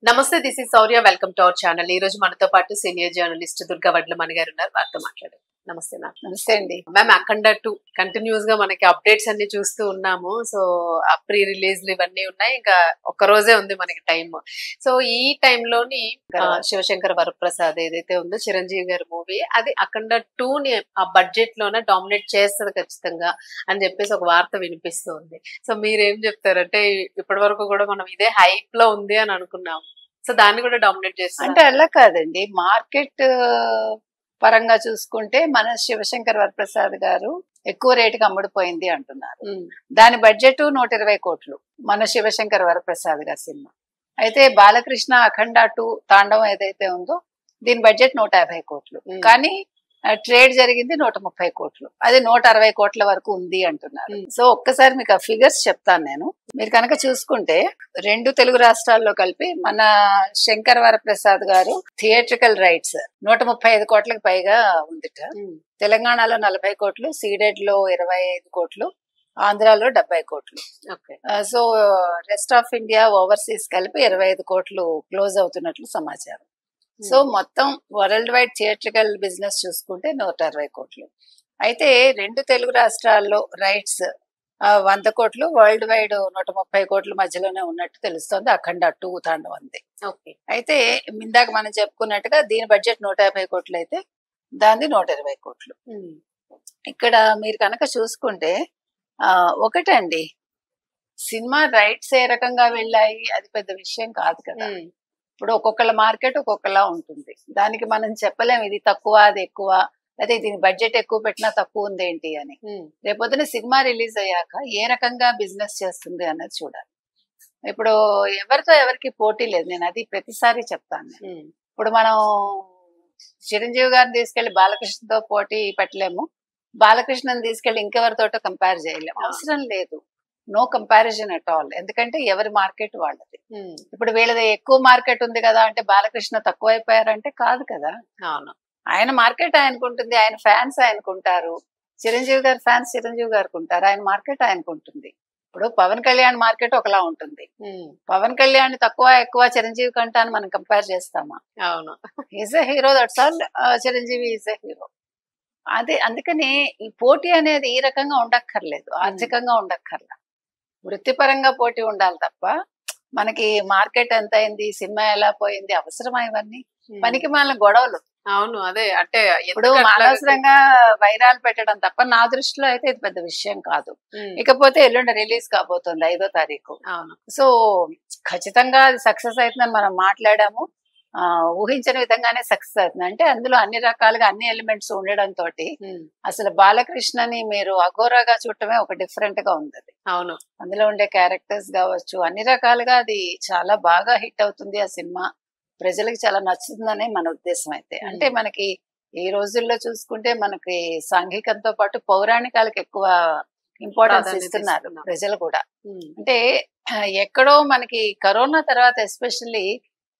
నమస్తే, this is Sourya. Welcome to our channel. ఈ రోజు మనతో పాటు సీనియర్ జర్నలిస్ట్ దుర్గా వడ్లమణి గారు ఉన్నారు. వారితో మాట్లాడారు. నమస్తే మ్యామ్. నమస్తే అండి మ్యామ్, అఖండ 2 కంటిన్యూస్ గా మనకి అప్డేట్స్ అన్ని చూస్తూ ఉన్నాము. సో ప్రీ రిలీజ్లు ఇవన్నీ ఉన్నాయి. ఇంకా ఒక్క రోజే ఉంది మనకి టైం. సో ఈ టైంలోని శివశంకర్ వరప్రసాద్ ఏదైతే ఉందో చిరంజీవి గారి మూవీ, అది అఖండ 2ని ఆ బడ్జెట్ లోనే డామినేట్ చేస్తుంది ఖచ్చితంగా అని చెప్పేసి ఒక వార్త వినిపిస్తూ ఉంది. సో మీరేం చెప్తారంటే, ఇప్పటి వరకు కూడా మనం ఇదే హైప్ లో ఉంది అని అనుకున్నాం. సో దాన్ని కూడా డామినేట్ చేస్తారు అంటే అలా కాదండి, మార్కెట్ పరంగా చూసుకుంటే మన శివశంకర్ వరప్రసాద్ గారు ఎక్కువ రేటుకి అమ్ముడుపోయింది అంటున్నారు. దాని బడ్జెట్ 120 కోట్లు మన శివశంకర్ వరప్రసాద్ గారి సినిమా. అయితే బాలకృష్ణ అఖండ 2 తాండవం ఏదైతే ఉందో దీని బడ్జెట్ 150 కోట్లు, కానీ ట్రేడ్ జరిగింది 130 కోట్లు. అది 160 కోట్ల వరకు ఉంది అంటున్నారు. సో ఒక్కసారి మీకు ఆ ఫిగర్స్ చెప్తాను నేను. మీరు కనుక చూసుకుంటే 2 తెలుగు రాష్ట్రాల్లో కలిపి మన శంకర్ వరప్రసాద్ గారు థియేట్రికల్ రైట్స్ 135 కోట్లకు పైగా ఉందిట. తెలంగాణలో 40 కోట్లు, సీడెడ్ లో 25 కోట్లు, ఆంధ్రాలో 70 కోట్లు. So rest of India overseas కలిపి 25 కోట్లు క్లోజ్ అవుతున్నట్లు సమాచారం. సో మొత్తం వరల్డ్ వైడ్ థియేట్రికల్ బిజినెస్ చూసుకుంటే 160 కోట్లు. అయితే 2 తెలుగు రాష్ట్రాల్లో రైట్స్ 100 కోట్లు, వరల్డ్ వైడ్ 130 కోట్ల మధ్యలోనే ఉన్నట్టు తెలుస్తోంది అఖండ 2 తాండవంది. అయితే ఇందాక మనం చెప్పుకున్నట్టుగా దీని బడ్జెట్ 150 కోట్లు అయితే దాన్ని 120 కోట్లు. ఇక్కడ మీరు కనుక చూసుకుంటే ఒకటండి, సినిమా రైట్స్ ఏ రకంగా వెళ్ళాయి అది పెద్ద విషయం కాదు కదా. ఇప్పుడు ఒక్కొక్కళ్ళ మార్కెట్ ఒక్కొక్కలా ఉంటుంది. దానికి మనం చెప్పలేం ఇది తక్కువ అది ఎక్కువ, అదే దీని బడ్జెట్ ఎక్కువ పెట్టినా తక్కువ ఉంది ఏంటి అని. రేపొద్దున సినిమా రిలీజ్ అయ్యాక ఏ రకంగా బిజినెస్ చేస్తుంది అన్నది చూడాలి. ఇప్పుడు ఎవరితో ఎవరికి పోటీ లేదు, నేను అది ప్రతిసారి చెప్తాను. ఇప్పుడు మనం చిరంజీవి గారిని తీసుకెళ్లి బాలకృష్ణతో పోటీ పెట్టలేము, బాలకృష్ణని తీసుకెళ్లి ఇంకెవరితోటో కంపేర్ చేయలేము. అవసరం లేదు, నో కంపారిజన్ అట్ ఆల్. ఎందుకంటే ఎవరి మార్కెట్ వాళ్ళది. ఇప్పుడు వీళ్ళది ఎక్కువ మార్కెట్ ఉంది కదా అంటే బాలకృష్ణ తక్కువ అయిపోయారంటే కాదు కదా. అవును, ఆయన మార్కెట్ ఆయనకుంటుంది, ఆయన ఫ్యాన్స్ ఆయనకుంటారు, చిరంజీవి గారి ఫ్యాన్స్ చిరంజీవి గారికి ఉంటారు, ఆయన మార్కెట్ ఆయనకుంటుంది. ఇప్పుడు పవన్ కళ్యాణ్ మార్కెట్ ఒకలా ఉంటుంది. పవన్ కళ్యాణ్ తక్కువ ఎక్కువ చిరంజీవి కంటే అని మనం కంపేర్ చేస్తామా? అవును, is a hero, that's all. Chiranjeevi is a hero. అదే అందుకని ఈ పోటీ అనేది ఈ రకంగా ఉండక్కర్లేదు, ఆర్థికంగా ఉండక్కర్లా, వృత్తిపరంగా పోటీ ఉండాలి తప్ప మనకి మార్కెట్ ఎంత అయింది, సినిమా ఎలా పోయింది అవసరమా ఇవన్నీ? పనికి మన గొడవలు. అవును, అదే అంటే ఇప్పుడు అనవసరంగా వైరాలు పెట్టడం తప్ప నా దృష్టిలో అయితే ఇది పెద్ద విషయం కాదు. ఇకపోతే ఎల్లుండి రిలీజ్ కాబోతుంది 5వ తారీఖు. సో ఖచ్చితంగా అది సక్సెస్ అవుతుందని మనం మాట్లాడాము. ఊహించని విధంగానే సక్సెస్ అవుతుంది. అంటే అందులో అన్ని రకాలుగా అన్ని ఎలిమెంట్స్ ఉండడంతో అసలు బాలకృష్ణని మీరు అఘోరాగా చూడటమే ఒక డిఫరెంట్ గా ఉంది. అవును, అందులో ఉండే క్యారెక్టర్స్ కావచ్చు, అన్ని రకాలుగా అది చాలా బాగా హిట్ అవుతుంది. ఆ సినిమా ప్రజలకు చాలా నచ్చుతుందనే మన ఉద్దేశం. అయితే అంటే మనకి ఈ రోజుల్లో చూసుకుంటే మనకి సాంఘికంతో పాటు పౌరాణికాలకు ఎక్కువ ఇంపార్టెన్స్ ఇస్తున్నారు ప్రజలు కూడా. అంటే ఎక్కడో మనకి కరోనా తర్వాత ఎస్పెషల్లీ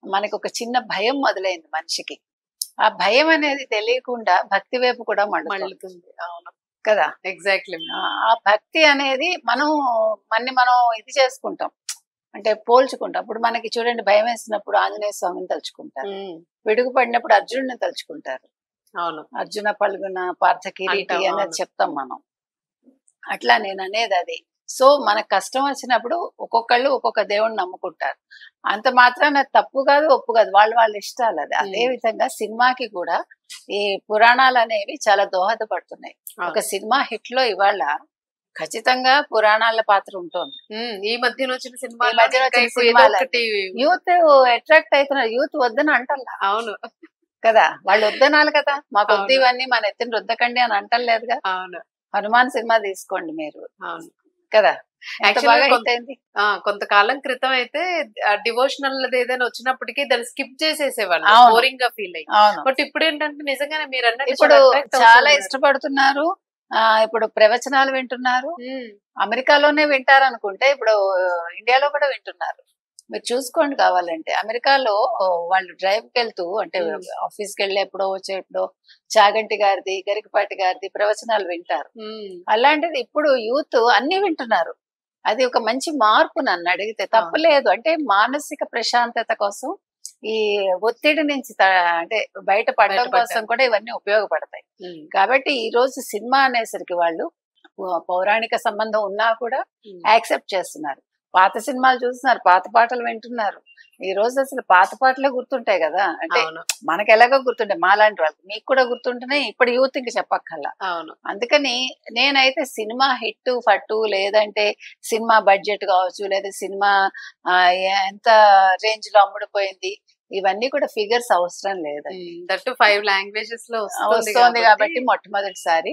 మనకి ఒక చిన్న భయం మొదలైంది మనిషికి. ఆ భయం అనేది తెలియకుండా భక్తి వైపు కూడా మళ్ళుతుంది. అవును కదా, ఎగ్జాక్ట్లీ. ఆ భక్తి అనేది మనం ఇది చేసుకుంటాం, అంటే పోల్చుకుంటాం. ఇప్పుడు మనకి చూడండి, భయం వేసినప్పుడు ఆంజనేయ స్వామిని తలుచుకుంటారు, పిడుగు పడినప్పుడు అర్జునుడిని తలుచుకుంటారు. అవును, అర్జున పల్గున పార్థ కిరీటి అనేది చెప్తాం మనం. అట్లా నేను అనేది అది. సో మనకు కష్టం వచ్చినప్పుడు ఒక్కొక్కళ్ళు ఒక్కొక్క దేవుడిని నమ్ముకుంటారు. అంత మాత్రాన తప్పు కాదు ఒప్పు కాదు, వాళ్ళ ఇష్టాలు అది. అదే విధంగా సినిమాకి కూడా ఈ పురాణాలు అనేవి చాలా దోహదపడుతున్నాయి. ఒక సినిమా హిట్ లో ఇవాళ ఖచ్చితంగా పురాణాల పాత్ర ఉంటుంది. ఈ మధ్యన వచ్చిన సినిమా యూత్ అట్రాక్ట్ అవుతున్నారు, యూత్ వద్దని అంటల్లా. అవును కదా, వాళ్ళు వద్దనాలి కదా, మాకు వద్దు ఇవన్నీ మన ఎత్తిన రుద్దకండి అని అంటలేదుగా. అవును, హనుమాన్ సినిమా తీసుకోండి మీరు. అవును కదా, కొంతకాలం క్రితం అయితే డివోషనల్ ఏదైనా వచ్చినప్పటికీ దాన్ని స్కిప్ చేసేసేవాళ్ళు, బోరింగ్ గా ఫీల్ అయ్యి. బట్ ఇప్పుడు ఏంటంటే నిజంగానే మీరు అన్నట్టు ఇప్పుడు చాలా ఇష్టపడుతున్నారు. ఇప్పుడు ప్రవచనాలు వింటున్నారు, అమెరికాలోనే వింటారు అనుకుంటే ఇప్పుడు ఇండియాలో కూడా వింటున్నారు. మీరు చూసుకోండి కావాలంటే. అమెరికాలో వాళ్ళు డ్రైవ్కి వెళ్తూ, అంటే ఆఫీస్కి వెళ్ళి ఎప్పుడో వచ్చేప్పుడో చాగంటి గారిది, గరికపాటి గారిది ప్రవచనాలు వింటారు. అలాంటిది ఇప్పుడు యూత్ అన్ని వింటున్నారు. అది ఒక మంచి మార్పు నన్ను అడిగితే తప్పలేదు. అంటే మానసిక ప్రశాంతత కోసం ఈ ఒత్తిడి నుంచి అంటే బయటపడడం కోసం కూడా ఇవన్నీ ఉపయోగపడతాయి. కాబట్టి ఈ రోజు సినిమా అనేసరికి వాళ్ళు పౌరాణిక సంబంధం ఉన్నా కూడా యాక్సెప్ట్ చేస్తున్నారు. పాత సినిమాలు చూస్తున్నారు, పాత పాటలు వింటున్నారు. ఈ రోజు అసలు పాత పాటలే గుర్తుంటాయి కదా. అంటే మనకి ఎలాగో గుర్తుంటాయి, మాలాంటి వాళ్ళకి మీకు కూడా గుర్తుంటున్నాయి. ఇప్పుడు యూత్ ఇంక చెప్పక్కర్లా. అందుకని నేనైతే సినిమా హిట్ ఫట్టు, లేదంటే సినిమా బడ్జెట్ కావచ్చు, లేదా సినిమా ఎంత రేంజ్ లో అమ్ముడుపోయింది, ఇవన్నీ కూడా ఫిగర్స్ అవసరం లేదు. దట్ 5 లాంగ్వేజెస్ లో వస్తుంది కాబట్టి మొట్టమొదటిసారి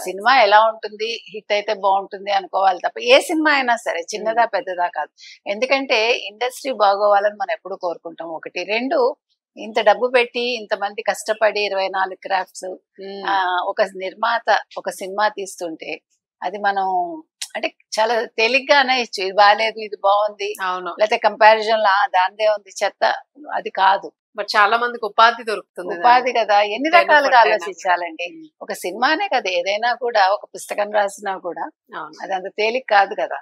సినిమా ఎలా ఉంటుంది, హిట్ అయితే బాగుంటుంది అనుకోవాలి తప్ప ఏ సినిమా అయినా సరే చిన్నదా పెద్దదా కాదు. ఎందుకంటే ఇండస్ట్రీ బాగోవాలని మనం ఎప్పుడు కోరుకుంటాం. ఒకటి. రెండు, ఇంత డబ్బు పెట్టి ఇంతమంది కష్టపడి 24 క్రాఫ్ట్స్ ఒక నిర్మాత ఒక సినిమా తీస్తుంటే అది మనం అంటే చాలా తేలిగ్గా అనేయచ్చు, ఇది బాగాలేదు ఇది బాగుంది, లేకపోతే కంపారిజన్ దాందే ఉంది చెత్త, అది కాదు. బట్ చాలా మందికి ఉపాధి దొరుకుతుంది. ఉపాధి కదా, ఎన్ని రకాలుగా ఆలోచించాలండి. ఒక సినిమానే కదా, ఏదైనా కూడా ఒక పుస్తకం రాసినా కూడా అది అంత తేలిక కాదు కదా.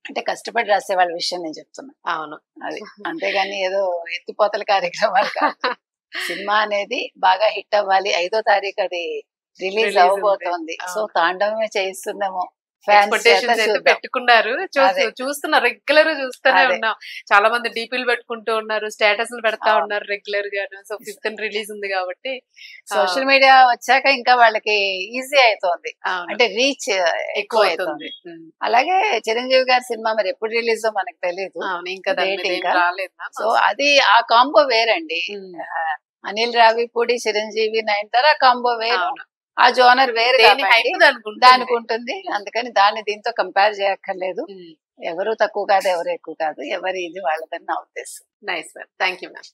అంటే కష్టపడి రాసే వాళ్ళ విషయం నేను చెప్తున్నా. అవును, అది అంతేగాని ఏదో ఎత్తిపోతల కార్యక్రమాలు కాదు. సినిమా అనేది బాగా హిట్ అవ్వాలి. 5వ తారీఖు అది రిలీజ్ అవ్వబోతోంది. సో తాండవమే చేయిస్తున్నాము. పెట్టుకున్నారు, చూస్తున్నారు, రెగ్యులర్ చూస్తూనే ఉన్నాం. చాలా మంది డీపీలు పెట్టుకుంటూ ఉన్నారు, స్టేటస్లు పెడతా ఉన్నారు రెగ్యులర్ గా. సో 5th రిలీజ్ ఉంది కాబట్టి సోషల్ మీడియా వచ్చాక ఇంకా వాళ్ళకి ఈజీ అవుతోంది, అంటే రీచ్ ఎక్కువ అవుతుంది. అలాగే చిరంజీవి గారి సినిమా మరి ఎప్పుడు రిలీజ్ మనకు తెలియదు, ఇంకా రాలేదు. సో అది ఆ కాంబో వేరండి. అనిల్ రావిపూడి, చిరంజీవి, నయనతార కాంబో వేరు, ఆ జోనర్ వేరే దానికి ఉంటుంది. అందుకని దాన్ని దీంతో కంపేర్ చేయక్కర్లేదు. ఎవరు తక్కువ కాదు, ఎవరు ఎక్కువ కాదు, ఎవరి ఇది వాళ్ళదని నా ఉద్దేశం. Nice ma'am, thank you ma'am.